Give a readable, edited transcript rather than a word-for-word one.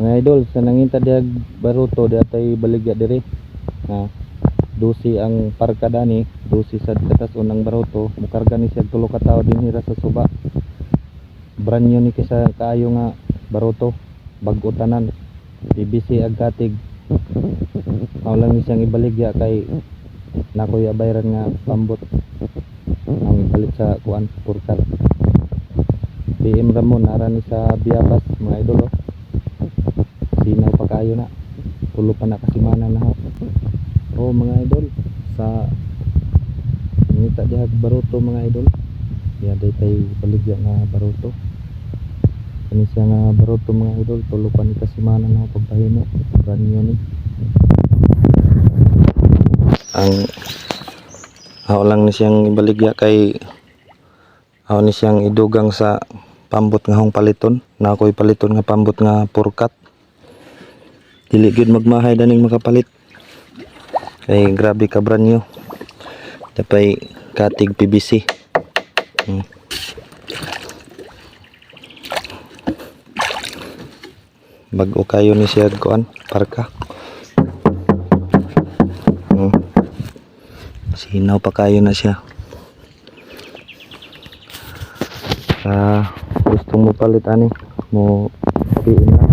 Mga idol, sa nanginta diag baruto di atay baligya dire. Dusi ang parkada ni, dusi sa katas unang baruto, mukarga ni siya tulo ka tawo dinhi sa suba. Brand new ni kisa kaayo nga baruto, bag-o tanan. BBC ag katig. Mao lang ni siyang ibaligya kay nakoy abayran nga pambot. Ang ipalit sa kuan purkat. BM Ramon ara ni sa Biabas mga idol oh. Sinaw pa kayo na. Tulo pa na kasimana na ho. Oh mga idol, sa ngita diha baruto mga idol. Ya day tay baligya nga baruto. Kani siya nga baruto mga idol, tulo pa ni kasimana na ho pagpahimo. Brand new ni. Ang ako lang ni siyang ibaligya kay ako ni siyang idugang sa pambot nga hong paliton. Na ako'y paliton nga pambot nga purkat. Dili gyud magmahay daning makapalit. Kay grabe ka brand new. Tapay katig PVC. Bag-o kayo ni siya kuan parka. Sinaw pa kayo na siya. Gustong mo palit ani mo piin na.